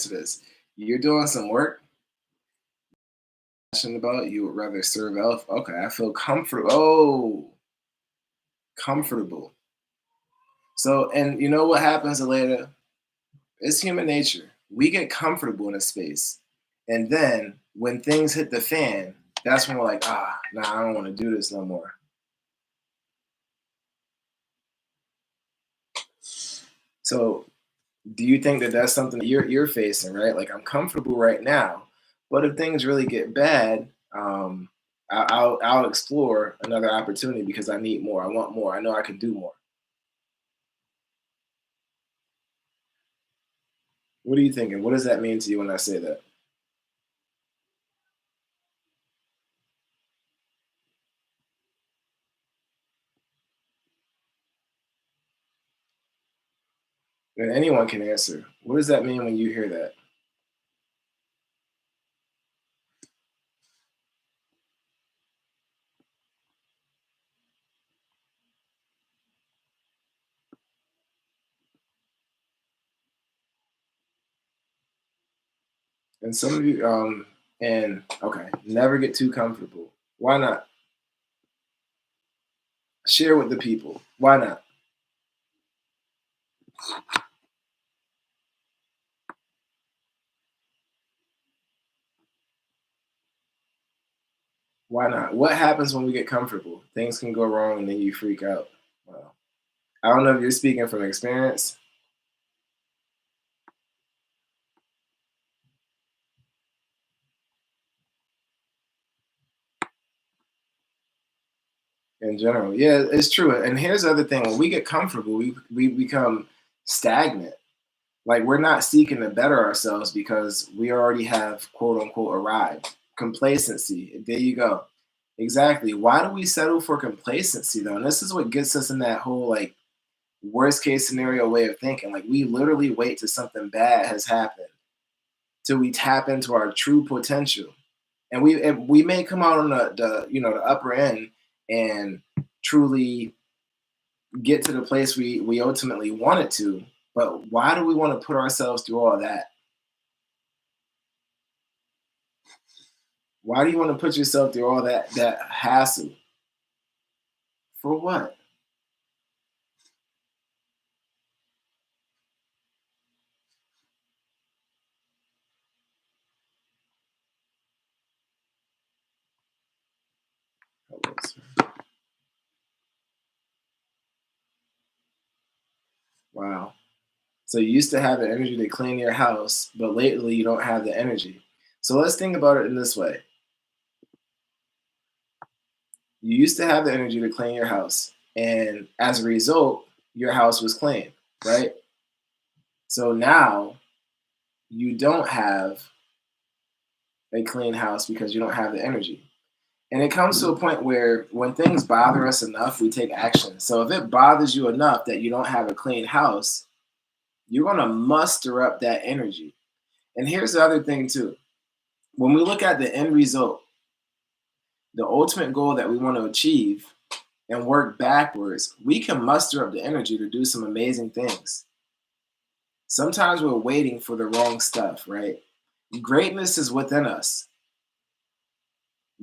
to this. You're doing some work passionate about, you would rather serve elf. Okay, I feel comfortable. Oh, comfortable. So, and you know what happens later? It's human nature. We get comfortable in a space. And then when things hit the fan, that's when we're like, nah, I don't want to do this no more. So, do you think that that's something that you're facing, right? Like, I'm comfortable right now, but if things really get bad, I'll explore another opportunity because I need more. I want more. I know I can do more. What are you thinking? What does that mean to you when I say that? And anyone can answer. What does that mean when you hear that? And some of you, and okay, never get too comfortable. Why not? Share with the people. Why not? Why not? What happens when we get comfortable? Things can go wrong and then you freak out. Wow. I don't know if you're speaking from experience. In general. Yeah, it's true. And here's the other thing: when we get comfortable, we become stagnant. Like we're not seeking to better ourselves because we already have quote unquote arrived. Complacency. There you go. Exactly. Why do we settle for complacency though? And this is what gets us in that whole like worst case scenario way of thinking. Like we literally wait till something bad has happened till we tap into our true potential. And we may come out on the upper end and truly get to the place we ultimately wanted to. But why do we want to put ourselves through all that? Why do you want to put yourself through all that hassle? For what? Wow. So you used to have the energy to clean your house, but lately you don't have the energy. So let's think about it in this way. You used to have the energy to clean your house, and as a result, your house was clean, right? So now you don't have a clean house because you don't have the energy. And it comes to a point where when things bother us enough, we take action. So if it bothers you enough that you don't have a clean house, you're going to muster up that energy. And here's the other thing, too. When we look at the end result, the ultimate goal that we want to achieve and work backwards, we can muster up the energy to do some amazing things. Sometimes we're waiting for the wrong stuff, right? Greatness is within us.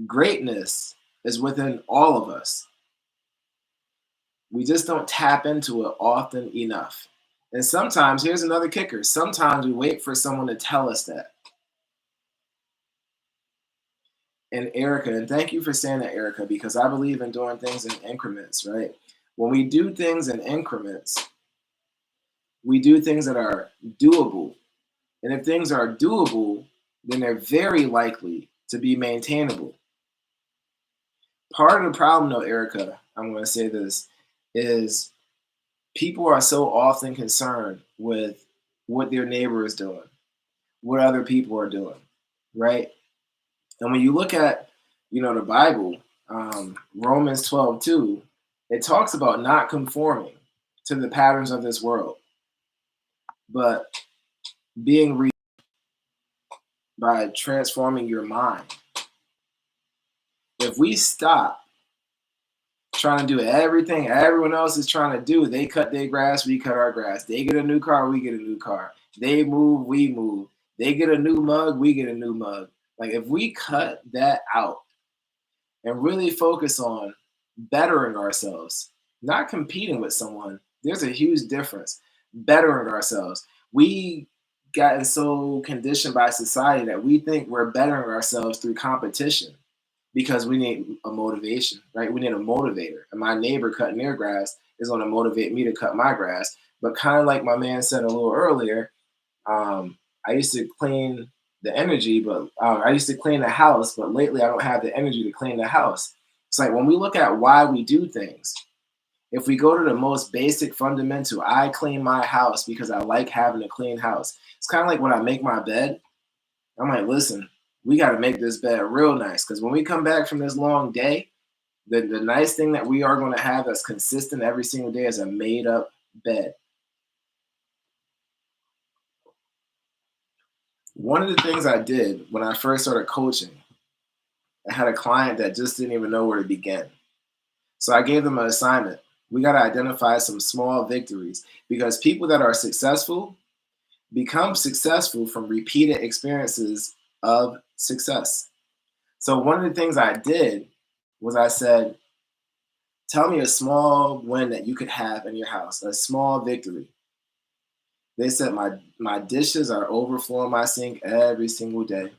Greatness is within all of us. We just don't tap into it often enough. And sometimes, here's another kicker, sometimes we wait for someone to tell us that. And Erica, and thank you for saying that, Erica, because I believe in doing things in increments, right? When we do things in increments, we do things that are doable. And if things are doable, then they're very likely to be maintainable. Part of the problem, though, Erica, I'm going to say this, is people are so often concerned with what their neighbor is doing, what other people are doing, right? And when you look at, the Bible, Romans 12:2, it talks about not conforming to the patterns of this world, but being by transforming your mind. If we stop trying to do everything everyone else is trying to do, they cut their grass, we cut our grass. They get a new car, we get a new car. They move, we move. They get a new mug, we get a new mug. Like if we cut that out and really focus on bettering ourselves, not competing with someone, there's a huge difference. Bettering ourselves. We gotten so conditioned by society that we think we're bettering ourselves through competition because we need a motivation, right? We need a motivator. And my neighbor cutting their grass is going to motivate me to cut my grass. But kind of like my man said a little earlier, I used to clean the energy, but I used to clean the house, but lately I don't have the energy to clean the house. It's like when we look at why we do things, if we go to the most basic fundamental, I clean my house because I like having a clean house. It's kind of like when I make my bed, I'm like, listen, we got to make this bed real nice because when we come back from this long day, the nice thing that we are going to have that's consistent every single day is a made up bed. One of the things I did when I first started coaching, I had a client that just didn't even know where to begin. So I gave them an assignment. We got to identify some small victories because people that are successful become successful from repeated experiences of success. So one of the things I did was I said, tell me a small win that you could have in your house, a small victory. They said my dishes are overflowing my sink every single day.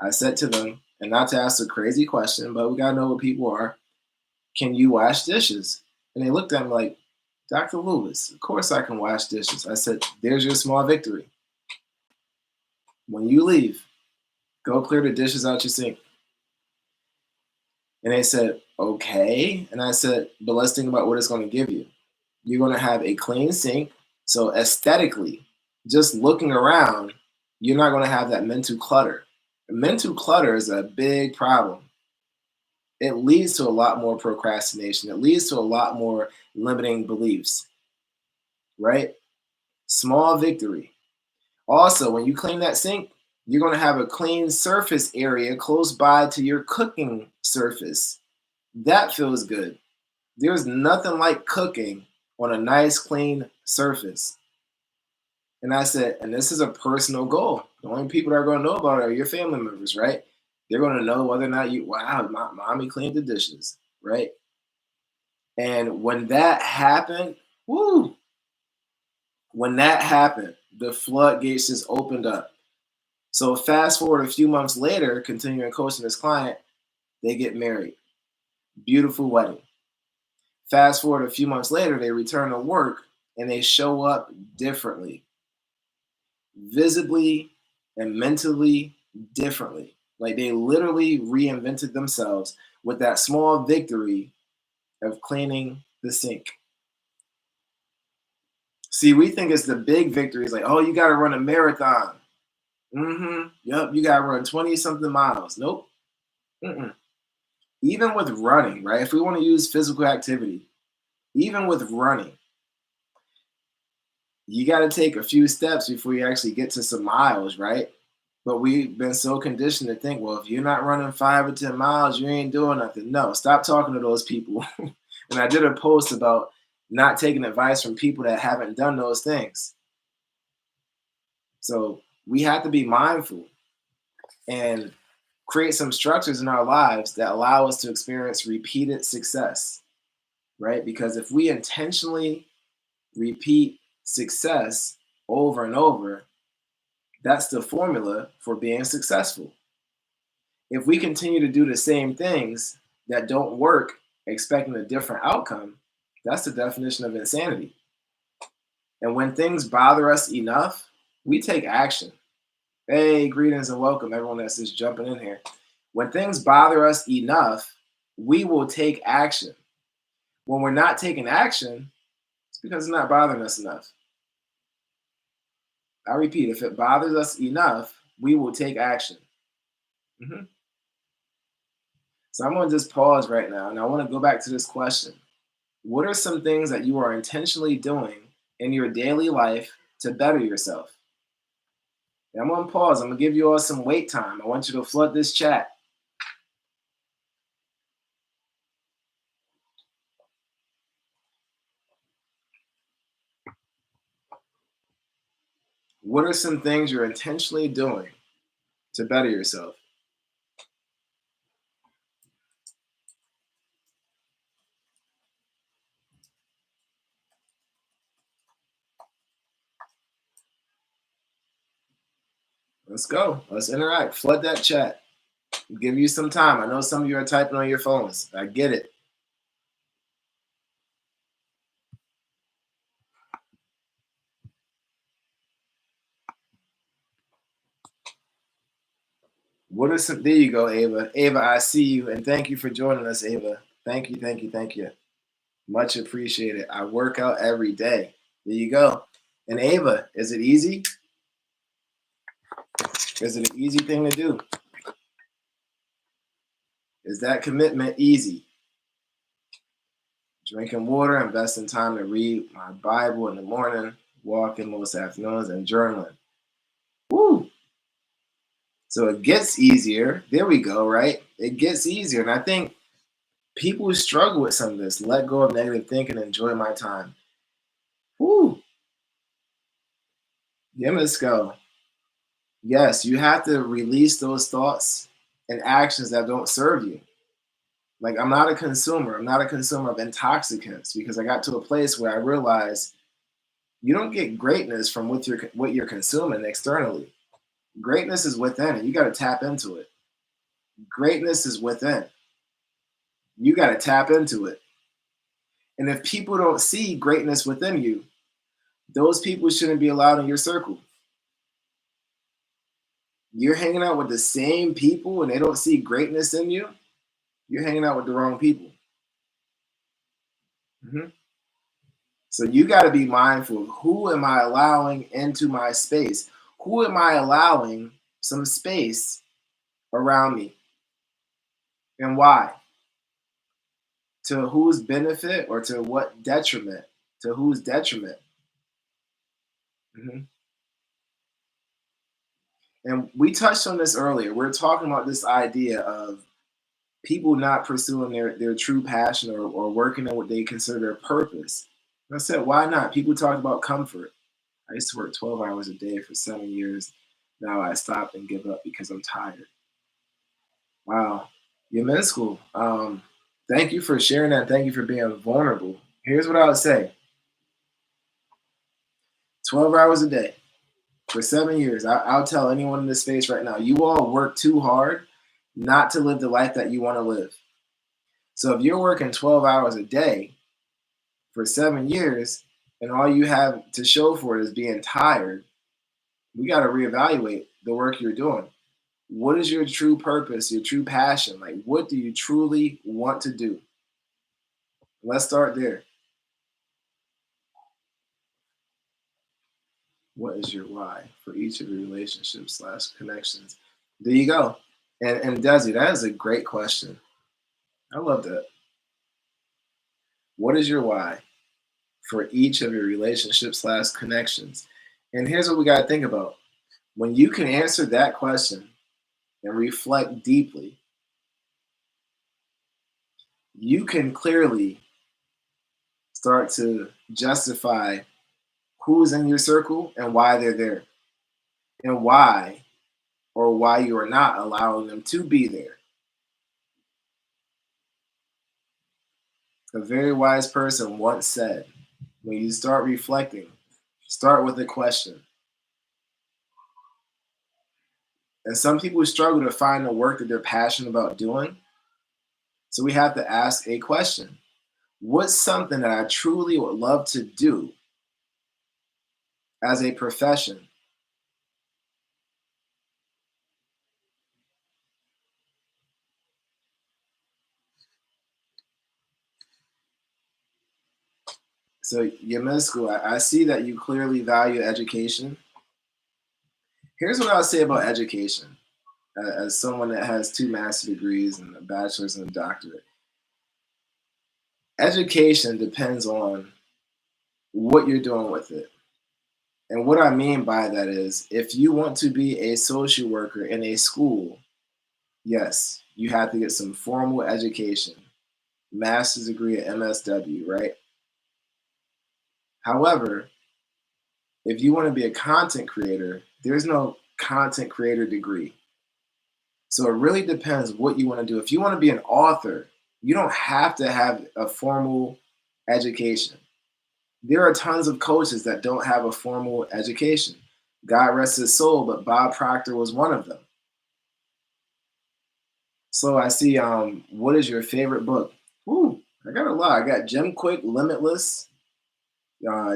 I said to them, and not to ask a crazy question, but we gotta know what people are. Can you wash dishes? And they looked at me like, Dr. Lewis, of course I can wash dishes. I said, there's your small victory. When you leave, go clear the dishes out your sink. And they said, okay. And I said, but let's think about what it's going to give you. You're going to have a clean sink. So aesthetically, just looking around, you're not going to have that mental clutter. Mental clutter is a big problem. It leads to a lot more procrastination. It leads to a lot more limiting beliefs, right? Small victory. Also, when you clean that sink, you're going to have a clean surface area close by to your cooking surface. That feels good. There's nothing like cooking on a nice, clean surface. And I said, and this is a personal goal. The only people that are going to know about it are your family members, right? They're going to know whether or not wow, mommy cleaned the dishes, right? And when that happened, woo, when that happened, the floodgates just opened up. So fast forward a few months later, continuing coaching this client, they get married. Beautiful wedding. Fast forward a few months later, they return to work and they show up differently, visibly and mentally differently. Like they literally reinvented themselves with that small victory of cleaning the sink. See, we think it's the big victories like, oh, you got to run a marathon. Yep, you got to run 20 something miles. Nope. Mm-mm. Even with running, right? If we want to use physical activity, even with running, you got to take a few steps before you actually get to some miles, right? But we've been so conditioned to think, well, if you're not running 5 or 10 miles, you ain't doing nothing. No, stop talking to those people. And I did a post about not taking advice from people that haven't done those things. So we have to be mindful and create some structures in our lives that allow us to experience repeated success, right? Because if we intentionally repeat success over and over, that's the formula for being successful. If we continue to do the same things that don't work, expecting a different outcome, that's the definition of insanity. And when things bother us enough, we take action. Hey, greetings and welcome, everyone that's just jumping in here. When things bother us enough, we will take action. When we're not taking action, it's because it's not bothering us enough. I repeat, if it bothers us enough, we will take action. Mhm. So I'm going to just pause right now and I want to go back to this question. What are some things that you are intentionally doing in your daily life to better yourself? And I'm going to pause. I'm going to give you all some wait time. I want you to flood this chat. What are some things you're intentionally doing to better yourself? Let's go. Let's interact. Flood that chat. Give you some time. I know some of you are typing on your phones. I get it. What are some? There you go, Ava. Ava, I see you, and thank you for joining us, Ava. Thank you, thank you, thank you. Much appreciated. I work out every day. There you go. And Ava, is it easy? Is it an easy thing to do? Is that commitment easy? Drinking water, investing time to read my Bible in the morning, walking most afternoons, and journaling. Woo! So it gets easier. There we go, right? It gets easier. And I think people who struggle with some of this, let go of negative thinking, enjoy my time. Woo! Yeah, let's go. Yes, you have to release those thoughts and actions that don't serve you. Like, I'm not a consumer. I'm not a consumer of intoxicants because I got to a place where I realized you don't get greatness from what you're consuming externally. Greatness is within, and you got to tap into it. Greatness is within. You got to tap into it. And if people don't see greatness within you, those people shouldn't be allowed in your circle. You're hanging out with the same people and they don't see greatness in you, you're hanging out with the wrong people. Mhm. So you got to be mindful of who am I allowing into my space? Who am I allowing some space around me and why? To whose benefit or to what detriment? To whose detriment? Mhm. And we touched on this earlier. We're talking about this idea of people not pursuing their true passion or working on what they consider their purpose. And I said, why not? People talked about comfort. I used to work 12 hours a day for 7 years. Now I stopped and give up because I'm tired. Wow. You're in school. Thank you for sharing that. Thank you for being vulnerable. Here's what I would say 12 hours a day for 7 years. I'll tell anyone in this space right now, you all work too hard not to live the life that you want to live. So if you're working 12 hours a day for 7 years and all you have to show for it is being tired, we got to reevaluate the work you're doing. What is your true purpose, your true passion? Like, what do you truly want to do? Let's start there. What is your why for each of your relationships slash connections? There you go. And Desi, that is a great question. I love that. What is your why for each of your relationships slash connections? And here's what we got to think about. When you can answer that question and reflect deeply, you can clearly start to justify who's in your circle and why they're there and why you are not allowing them to be there. A very wise person once said, when you start reflecting, start with a question. And some people struggle to find the work that they're passionate about doing. So we have to ask a question. What's something that I truly would love to do as a profession? So you're in school. I see that you clearly value education. Here's what I'll say about education as someone that has two master's degrees and a bachelor's and a doctorate. Education depends on what you're doing with it. And what I mean by that is if you want to be a social worker in a school, yes, you have to get some formal education, master's degree at MSW, right? However, If you want to be a content creator, there's no content creator degree. So it really depends what you want to do. If you want to be an author, you don't have to have a formal education. There are tons of coaches that don't have a formal education. God rest his soul, but Bob Proctor was one of them. So I see, what is your favorite book? Ooh, I got a lot. I got Jim Quick, Limitless,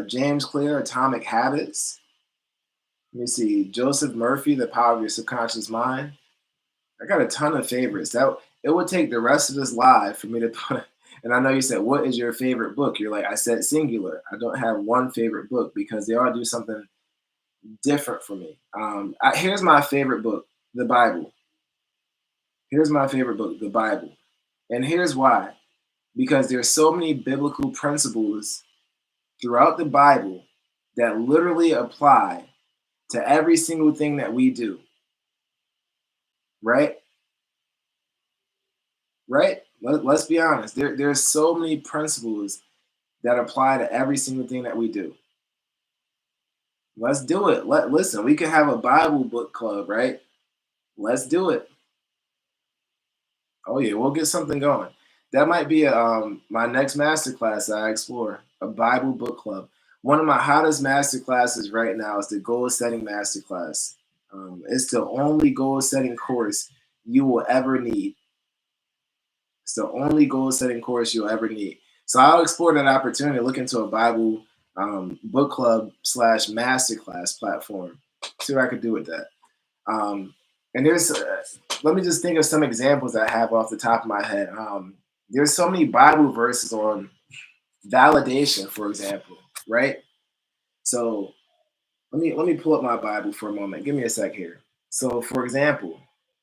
James Clear, Atomic Habits. Let me see, Joseph Murphy, The Power of Your Subconscious Mind. I got a ton of favorites. That it would take the rest of this live for me to put. And I know you said, "What is your favorite book?" You're like, I said singular. I don't have one favorite book because they all do something different for me. Here's my favorite book, the Bible. Here's my favorite book, the Bible, and here's why. Because there's so many biblical principles throughout the Bible that literally apply to every single thing that we do. Right? Right? Let's be honest. There's so many principles that apply to every single thing that we do. Let's do it. Listen, we can have a Bible book club, right? Let's do it. Oh yeah, we'll get something going. That might be my next masterclass I explore, a Bible book club. One of my hottest master classes right now is the goal setting masterclass. It's the only goal setting course you will ever need. It's the only goal setting course you'll ever need. So I'll explore that opportunity, look into a Bible book club slash masterclass platform. See what I could do with that. And let me just think of some examples I have off the top of my head. There's so many Bible verses on validation, for example, right? So let me pull up my Bible for a moment. Give me a sec here. So, for example,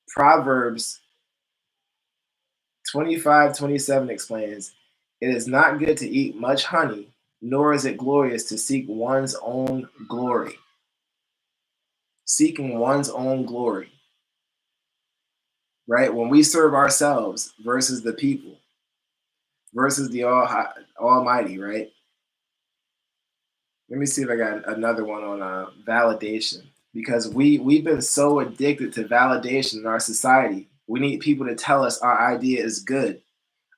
Proverbs 25:27 explains, "It is not good to eat much honey, nor is it glorious to seek one's own glory." Seeking one's own glory, right? When we serve ourselves versus the people, versus the Almighty, right? Let me see if I got another one on validation, because we've been so addicted to validation in our society. We need people to tell us our idea is good,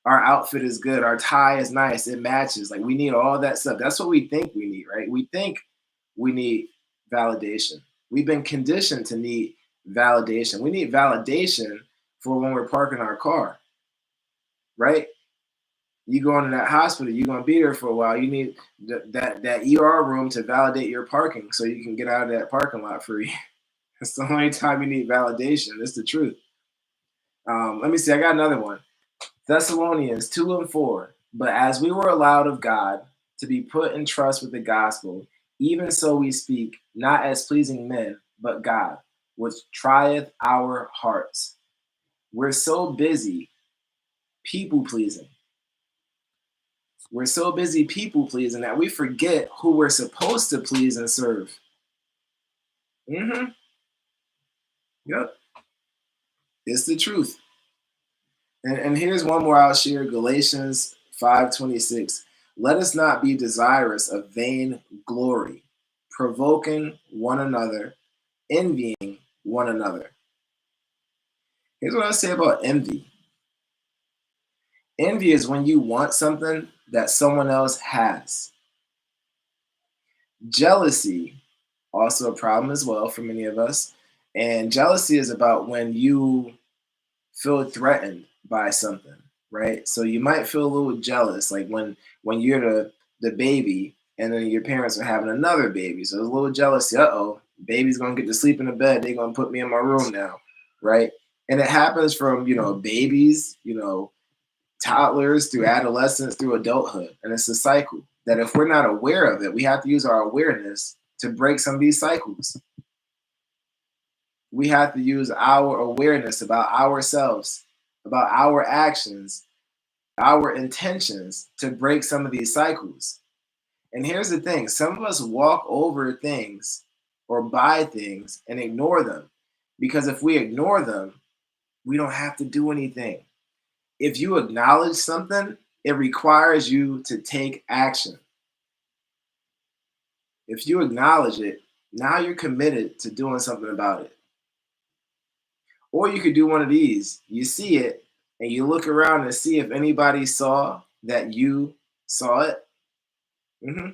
our outfit is good, our tie is nice, it matches. Like we need all that stuff. That's what we think we need, right? We think we need validation. We've been conditioned to need validation. We need validation for when we're parking our car, right? You go into that hospital, you're gonna be there for a while. You need that ER room to validate your parking so you can get out of that parking lot free. That's the only time you need validation. That's the truth. Let me see. I got another one. Thessalonians 2:4. But as we were allowed of God to be put in trust with the gospel, even so we speak, not as pleasing men, but God, which trieth our hearts. We're so busy people pleasing. We're so busy people pleasing that we forget who we're supposed to please and serve. Mm-hmm. Yep. It's the truth. And here's one more I'll share, Galatians 5:26. Let us not be desirous of vain glory, provoking one another, envying one another. Here's what I say about envy. Envy is when you want something that someone else has. Jealousy, also a problem as well for many of us. And jealousy is about when you feel threatened by something, right? So you might feel a little jealous, like when you're the baby and then your parents are having another baby. So there's a little jealousy. Uh-oh, baby's gonna get to sleep in the bed. They're gonna put me in my room now, right? And it happens from, babies, toddlers through adolescence through adulthood. And it's a cycle that if we're not aware of it, we have to use our awareness to break some of these cycles. We have to use our awareness about ourselves, about our actions, our intentions to break some of these cycles. And here's the thing, some of us walk over things or buy things and ignore them, because if we ignore them, we don't have to do anything. If you acknowledge something, it requires you to take action. If you acknowledge it, now you're committed to doing something about it. Or you could do one of these. You see it and you look around and see if anybody saw that you saw it. hmm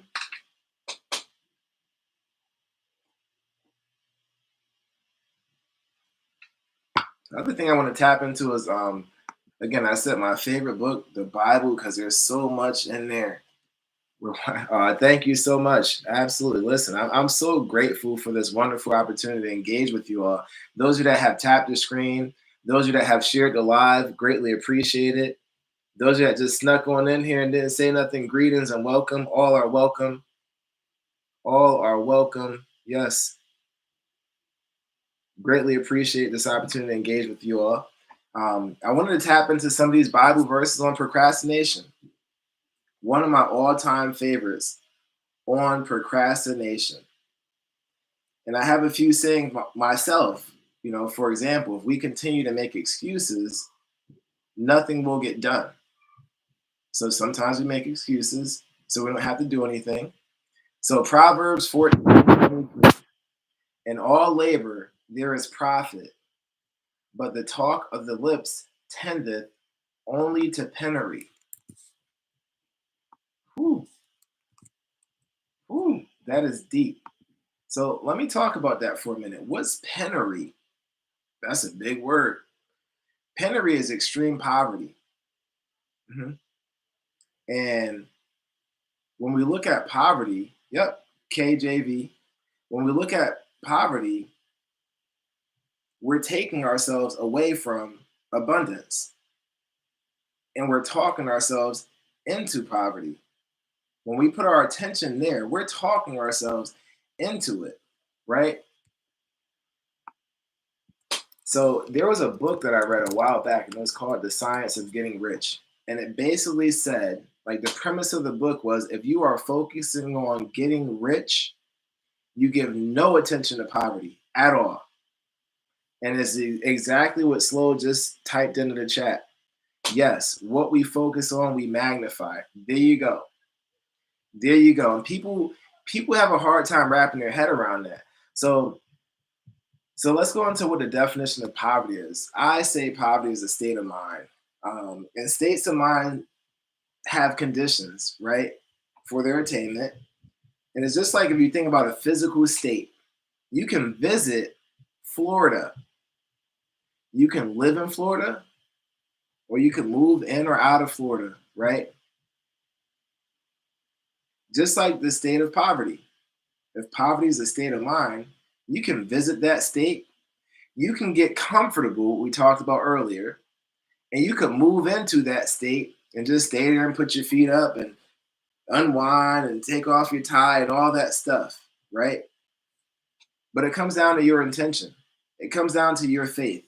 The other thing I want to tap into is again, I said my favorite book, the Bible, because there's so much in there. Thank you so much. Absolutely. Listen, I'm so grateful for this wonderful opportunity to engage with you all. Those of you that have tapped the screen, those of you that have shared the live, greatly appreciate it. Those of you that just snuck on in here and didn't say nothing, greetings and welcome. All are welcome. All are welcome. Yes, greatly appreciate this opportunity to engage with you all. I wanted to tap into some of these Bible verses on procrastination. One of my all-time favorites on procrastination. And I have a few saying myself. For example, if we continue to make excuses, nothing will get done. So sometimes we make excuses so we don't have to do anything. So Proverbs 14, in all labor there is profit, but the talk of the lips tendeth only to penury. Whew, whew, that is deep. So let me talk about that for a minute. What's penury? That's a big word. Penury is extreme poverty. Mhm. And when we look at poverty, yep, KJV, when we look at poverty, we're taking ourselves away from abundance and we're talking ourselves into poverty. When we put our attention there, we're talking ourselves into it, right? So there was a book that I read a while back, and it was called The Science of Getting Rich. And it basically said, like, the premise of the book was if you are focusing on getting rich, you give no attention to poverty at all. And it's exactly what Slow just typed into the chat. Yes, what we focus on, we magnify. There you go. There you go. And people have a hard time wrapping their head around that. So let's go into what the definition of poverty is. I say poverty is a state of mind. And states of mind have conditions, right, for their attainment. And it's just like if you think about a physical state, you can visit Florida. You can live in Florida, or you can move in or out of Florida, right? Just like the state of poverty. If poverty is a state of mind, you can visit that state. You can get comfortable, we talked about earlier, and you could move into that state and just stay there and put your feet up and unwind and take off your tie and all that stuff, right? But it comes down to your intention. It comes down to your faith,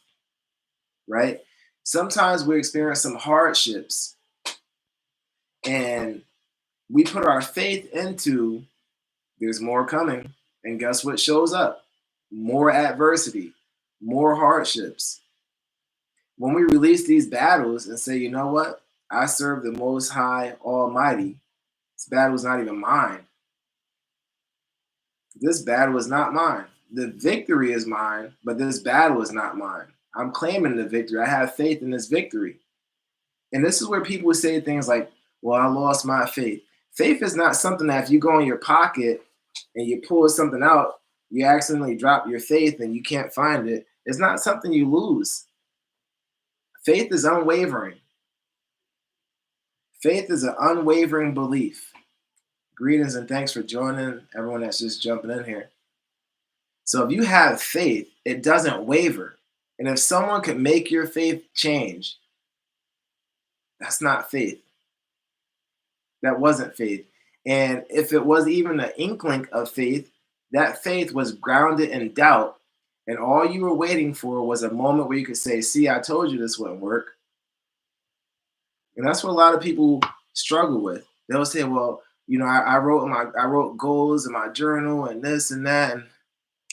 right? Sometimes we experience some hardships and we put our faith into there's more coming. And guess what shows up? More adversity, more hardships. When we release these battles and say, you know what? I serve the Most High Almighty. This battle is not even mine. This battle is not mine. The victory is mine, but this battle is not mine. I'm claiming the victory. I have faith in this victory. And this is where people would say things like, well, I lost my faith. Faith is not something that if you go in your pocket and you pull something out, you accidentally drop your faith and you can't find it. It's not something you lose. Faith is unwavering. Faith is an unwavering belief. Greetings and thanks for joining everyone that's just jumping in here. So if you have faith, it doesn't waver. And if someone can make your faith change, that's not faith. That wasn't faith. And if it was even an inkling of faith, that faith was grounded in doubt. And all you were waiting for was a moment where you could say, see, I told you this wouldn't work. And that's what a lot of people struggle with. They'll say, well, I wrote goals in my journal and this and that. And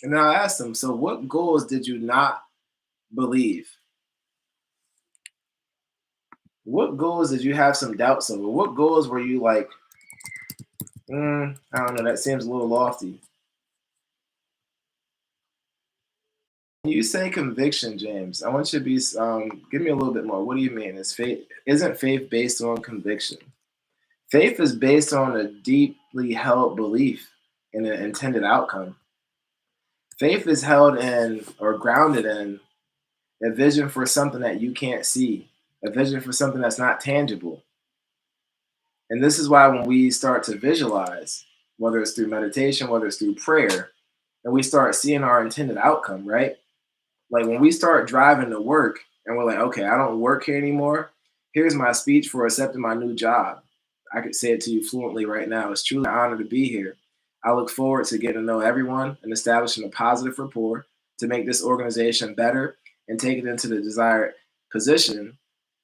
then I'll ask them, so what goals did you not believe? What goals did you have some doubts over? What goals were you like, I don't know. That seems a little lofty. When you say conviction, James, I want you to be give me a little bit more. What do you mean? Is faith isn't faith based on conviction? Faith is based on a deeply held belief in an intended outcome. Faith is held in or grounded in a vision for something that you can't see, a vision for something that's not tangible. And this is why when we start to visualize, whether it's through meditation, whether it's through prayer, and we start seeing our intended outcome, right? Like when we start driving to work and we're like, okay, I don't work here anymore. Here's my speech for accepting my new job. I could say it to you fluently right now. It's truly an honor to be here. I look forward to getting to know everyone and establishing a positive rapport to make this organization better and take it into the desired position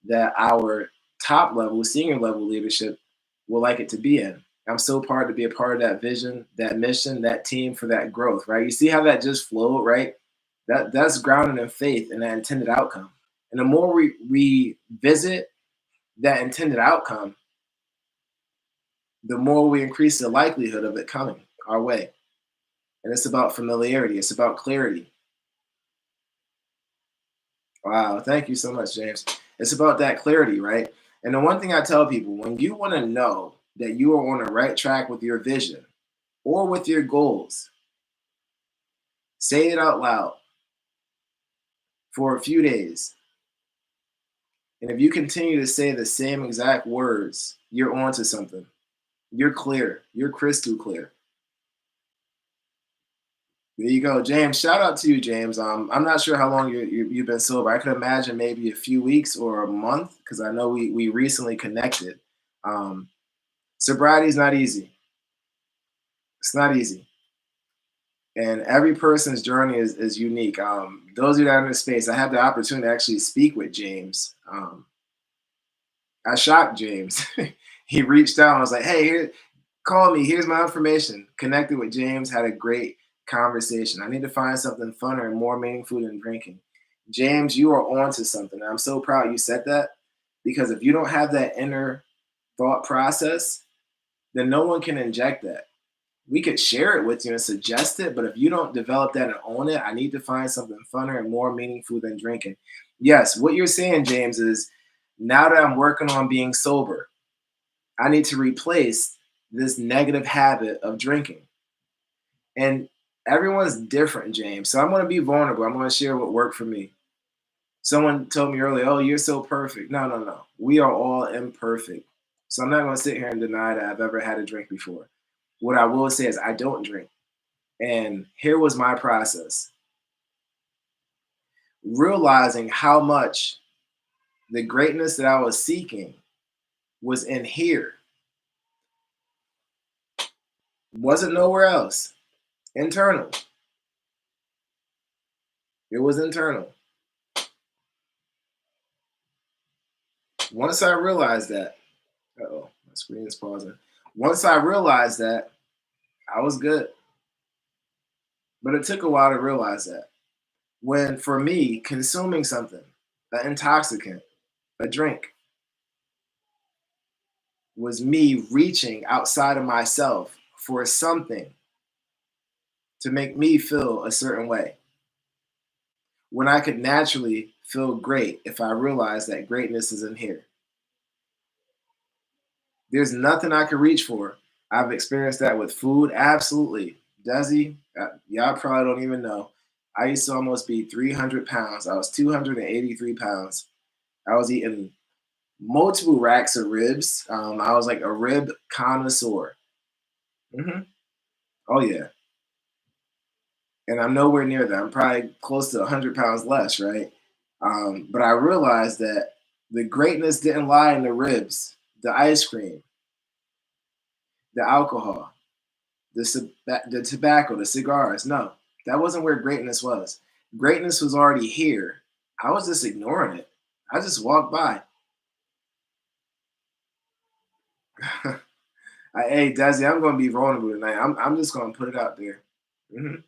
that our top level, senior level leadership will like it to be in. I'm so proud to be a part of that vision, that mission, that team for that growth, right? You see how that just flowed, right? That's grounded in faith and that intended outcome. And the more we visit that intended outcome, the more we increase the likelihood of it coming our way. And it's about familiarity, it's about clarity. Wow, thank you so much, James. It's about that clarity, right? And the one thing I tell people, when you want to know that you are on the right track with your vision or with your goals, say it out loud for a few days. And if you continue to say the same exact words, you're onto something. You're clear. You're crystal clear. There you go, James. Shout out to you, James. I'm not sure how long you've been sober. I could imagine maybe a few weeks or a month because I know we recently connected. Um, Sobriety is not easy. It's not easy, and every person's journey is unique. Those of you that are in this space, I had the opportunity to actually speak with James. I shocked James. He reached out and was like, "Hey, here, call me. Here's my information." Connected with James, had a great conversation. I need to find something funner and more meaningful than drinking. James, you are on to something. I'm so proud you said that because if you don't have that inner thought process, then no one can inject that. We could share it with you and suggest it, but if you don't develop that and own it, I need to find something funner and more meaningful than drinking. Yes, what you're saying, James, is now that I'm working on being sober, I need to replace this negative habit of drinking. And everyone's different, James. So I'm going to be vulnerable. I'm going to share what worked for me. Someone told me earlier, oh, you're so perfect. No, no, no. We are all imperfect. So I'm not going to sit here and deny that I've ever had a drink before. What I will say is I don't drink. And here was my process realizing how much the greatness that I was seeking was in here, wasn't nowhere else. Internal. It was internal. Once I realized that, oh, my screen is pausing. Once I realized that, I was good. But it took a while to realize that. When, for me, consuming something, an intoxicant, a drink, was me reaching outside of myself for something to make me feel a certain way. When I could naturally feel great if I realized that greatness is in here. There's nothing I could reach for. I've experienced that with food, absolutely. Desi, y'all probably don't even know. I used to almost be 300 pounds. I was 283 pounds. I was eating multiple racks of ribs. I was like a rib connoisseur. Hmm. Oh, yeah. And I'm nowhere near that. I'm probably close to 100 pounds less, right? But I realized that the greatness didn't lie in the ribs, the ice cream, the alcohol, the tobacco, the cigars. No, that wasn't where greatness was. Greatness was already here. I was just ignoring it. I just walked by. Hey, Desi, I'm going to be vulnerable tonight. I'm just going to put it out there. Mhm.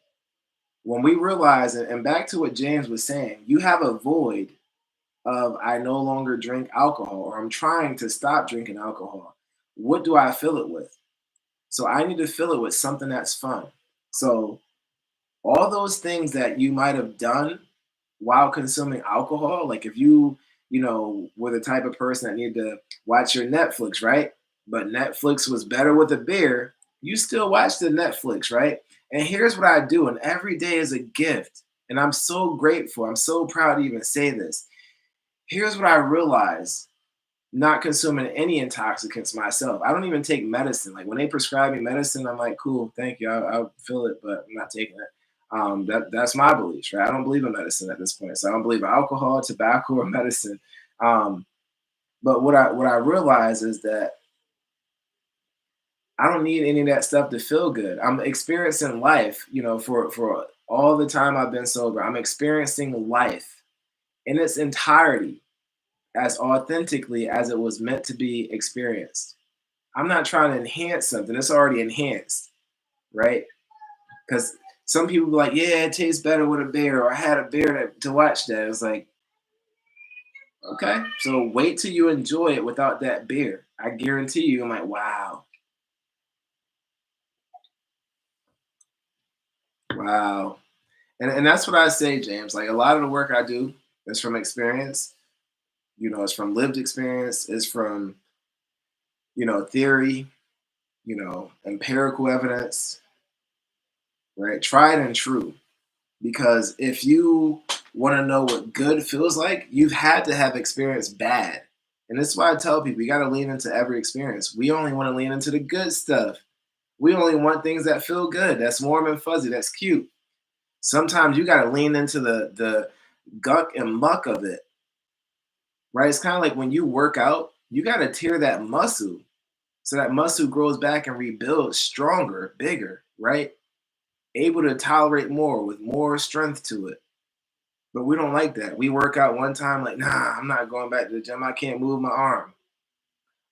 When we realize, and back to what James was saying, you have a void of I no longer drink alcohol or I'm trying to stop drinking alcohol. What do I fill it with? So I need to fill it with something that's fun. So all those things that you might have done while consuming alcohol, like if were the type of person that needed to watch your Netflix, right? But Netflix was better with a beer, you still watch the Netflix, right? And here's what I do, and every day is a gift. And I'm so grateful. I'm so proud to even say this. Here's what I realized not consuming any intoxicants myself. I don't even take medicine. Like when they prescribe me medicine, I'm like, cool, thank you. I'll feel it, but I'm not taking it. That's my beliefs, right? I don't believe in medicine at this point. So I don't believe in alcohol, tobacco, or medicine. Um, but what I realize is that I don't need any of that stuff to feel good. I'm experiencing life, for all the time I've been sober. I'm experiencing life in its entirety as authentically as it was meant to be experienced. I'm not trying to enhance something that's already enhanced, right? Because some people be like, yeah, it tastes better with a beer, or I had a beer to watch that. It's like, okay, so wait till you enjoy it without that beer. I guarantee you, I'm like, wow, wow. And that's what I say, James. Like a lot of the work I do is from experience, it's from lived experience, it's from, theory, empirical evidence, right? Tried and true. Because if you want to know what good feels like, you've had to have experienced bad. And this is why I tell people you got to lean into every experience. We only want to lean into the good stuff. We only want things that feel good, that's warm and fuzzy, that's cute. Sometimes you got to lean into the gunk and muck of it, right? It's kind of like when you work out, you got to tear that muscle so that muscle grows back and rebuilds stronger, bigger, right? Able to tolerate more with more strength to it. But we don't like that. We work out one time, like, nah, I'm not going back to the gym. I can't move my arm.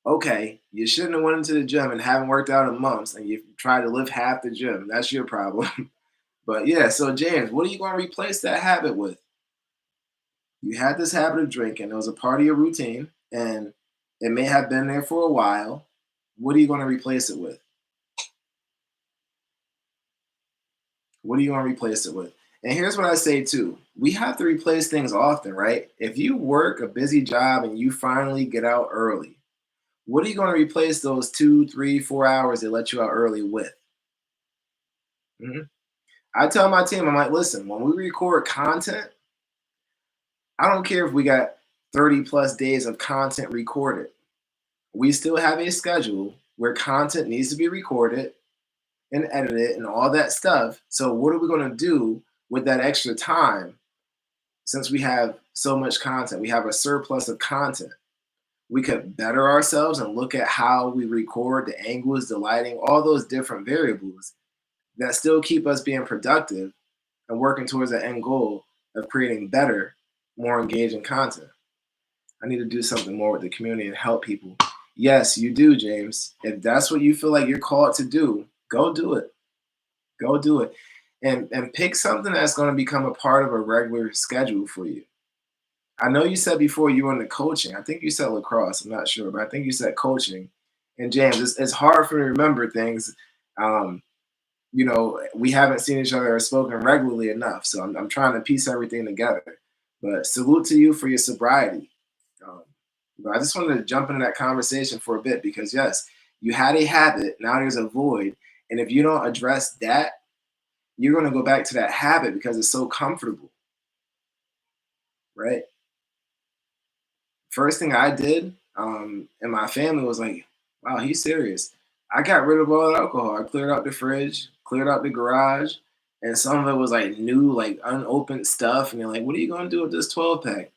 Okay, you shouldn't have went into the gym and haven't worked out in months, and you tried to lift half the gym. That's your problem. But yeah, so James, what are you going to replace that habit with? You had this habit of drinking. It was a part of your routine, and it may have been there for a while. What are you going to replace it with? What are you going to replace it with? And here's what I say too. We have to replace things often, right? If you work a busy job and you finally get out early, what are you going to replace those 2, 3, 4 hours they let you out early with? Mhm. I tell my team, I'm like, listen, when we record content, I don't care if we got 30 plus days of content recorded. We still have a schedule where content needs to be recorded and edited and all that stuff. So, what are we going to do with that extra time since we have so much content? We have a surplus of content. We could better ourselves and look at how we record, the angles, the lighting, all those different variables that still keep us being productive and working towards the end goal of creating better, more engaging content. I need to do something more with the community and help people. Yes, you do, James. If that's what you feel like you're called to do, go do it. Go do it. And pick something that's going to become a part of a regular schedule for you. I know you said before you were into coaching. I think you said lacrosse. I'm not sure, but I think you said coaching. And James, it's hard for me to remember things. Um, we haven't seen each other or spoken regularly enough. So I'm trying to piece everything together. But salute to you for your sobriety. Um, but I just wanted to jump into that conversation for a bit because, yes, you had a habit. Now there's a void. And if you don't address that, you're going to go back to that habit because it's so comfortable, right? First thing I did, and my family was like, wow, he's serious. I got rid of all the alcohol. I cleared out the fridge, cleared out the garage, and some of it was like new, like unopened stuff. And they're like, what are you going to do with this 12 pack?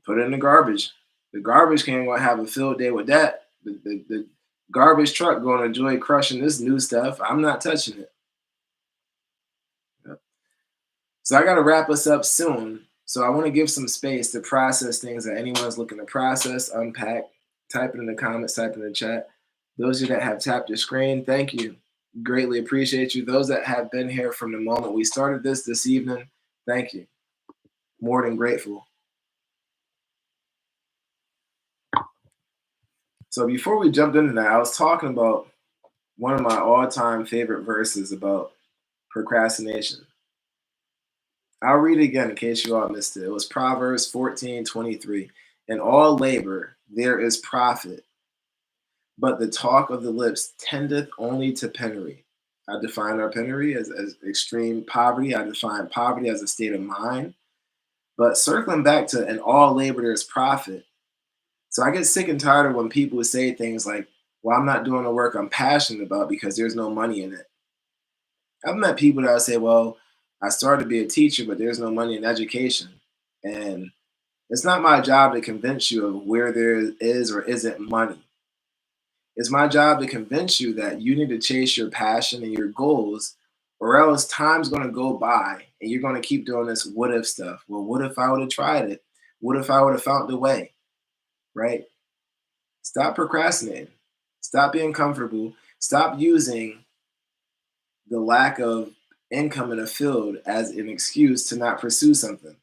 Put it in the garbage. The garbage can going to have a field day with that. The garbage truck going to enjoy crushing this new stuff. I'm not touching it. So I got to wrap us up soon. So I want to give some space to process things that anyone's looking to process, unpack. Type it in the comments, type it in the chat. Those of you that have tapped your screen, thank you. Greatly appreciate you. Those that have been here from the moment we started this evening, thank you. More than grateful. So before we jumped into that, I was talking about one of my all-time favorite verses about procrastination. I'll read it again in case you all missed it. It was Proverbs 14:23. In all labor there is profit, but the talk of the lips tendeth only to penury. I define our penury as extreme poverty. I define poverty as a state of mind. But circling back to in all labor there's profit. So I get sick and tired of when people say things like, well, I'm not doing the work I'm passionate about because there's no money in it. I've met people that say, well, I started to be a teacher, but there's no money in education. And it's not my job to convince you of where there is or isn't money. It's my job to convince you that you need to chase your passion and your goals, or else time's going to go by and you're going to keep doing this what if stuff. Well, what if I would have tried it? What if I would have found a way? Right? Stop procrastinating. Stop being comfortable. Stop using the lack of income in a field as an excuse to not pursue something.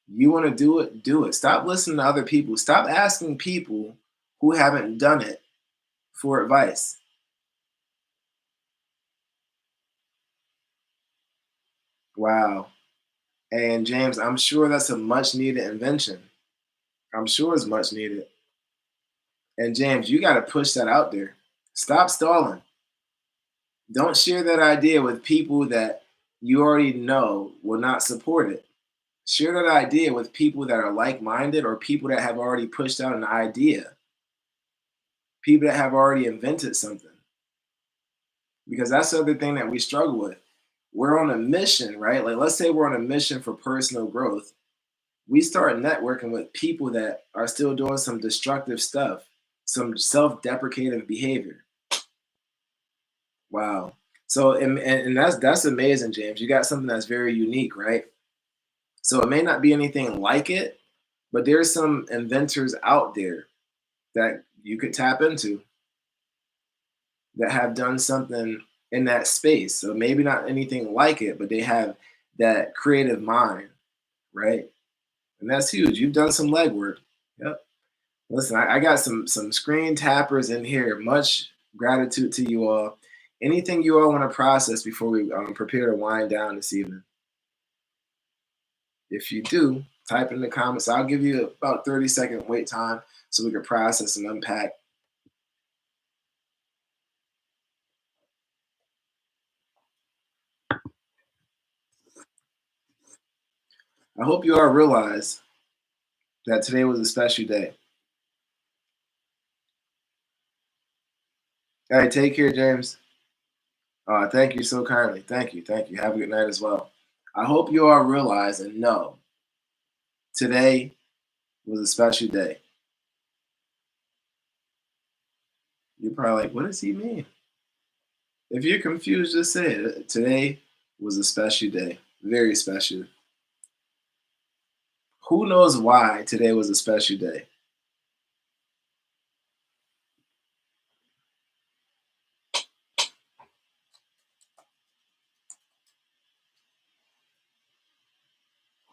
You want to do it, do it. Stop listening to other people. Stop asking people who haven't done it for advice. Wow. And James, I'm sure that's a much needed invention. I'm sure it's much needed. And James, you got to push that out there. Stop stalling. Don't share that idea with people that you already know will not support it. Share that idea with people that are like minded or people that have already pushed out an idea, people that have already invented something. Because that's the other thing that we struggle with. We're on a mission, right? Like, let's say we're on a mission for personal growth. We start networking with people that are still doing some destructive stuff, some self deprecating behavior. Wow. So, and that's amazing, James. You got something that's very unique, right? So, it may not be anything like it, but there's some inventors out there that you could tap into that have done something in that space. So maybe not anything like it, but they have that creative mind, right? And that's huge. You've done some legwork. Yep. Listen, I got some screen tappers in here. Much gratitude to you all. Anything you all want to process before we prepare to wind down this evening? If you do, type in the comments. I'll give you about 30-second wait time so we can process and unpack. I hope you all realize that today was a special day. All right, take care, James. Thank you so kindly. Thank you. Thank you. Have a good night as well. I hope you all realize and know today was a special day. You're probably like, what does he mean? If you're confused, just say it. Today was a special day. Very special. Who knows why today was a special day?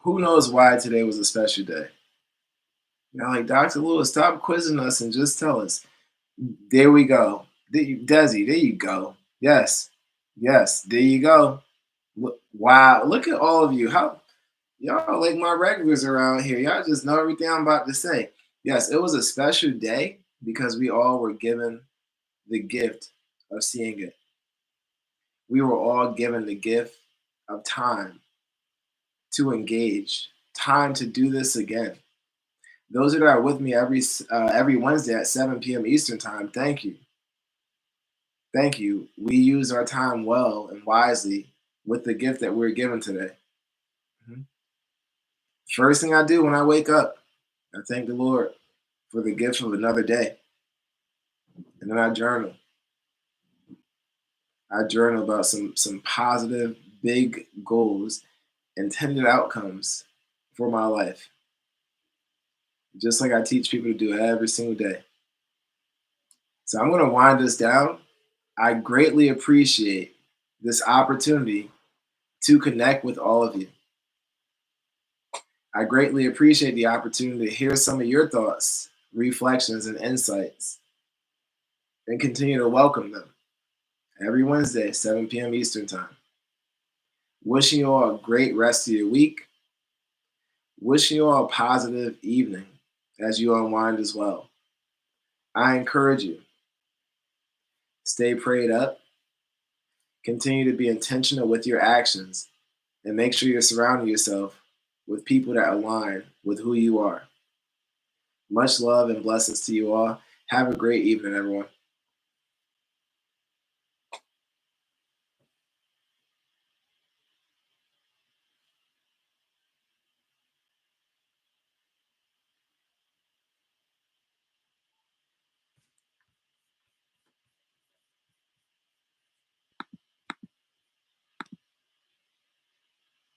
Who knows why today was a special day? You're like, Dr. Lewis, stop quizzing us and just tell us. There we go. Desi, there you go. Yes. Yes. There you go. Wow. Look at all of you. How y'all like my regulars around here. Y'all just know everything I'm about to say. Yes, it was a special day because we all were given the gift of seeing it. We were all given the gift of time to engage, time to do this again. Those that are with me every Wednesday at 7 p.m. Eastern time, thank you. Thank you. We use our time well and wisely with the gift that we're given today. Mhm. First thing I do when I wake up, I thank the Lord for the gift of another day. And then I journal. I journal about some positive, big goals, intended outcomes for my life, just like I teach people to do every single day. So I'm going to wind this down. I greatly appreciate this opportunity to connect with all of you. I greatly appreciate the opportunity to hear some of your thoughts, reflections, and insights, and continue to welcome them. every Wednesday, 7 p.m. Eastern Time. Wishing you all a great rest of your week. Wishing you all a positive evening as you unwind as well. I encourage you, stay prayed up, continue to be intentional with your actions, and make sure you're surrounding yourself with people that align with who you are. Much love and blessings to you all. Have a great evening, everyone.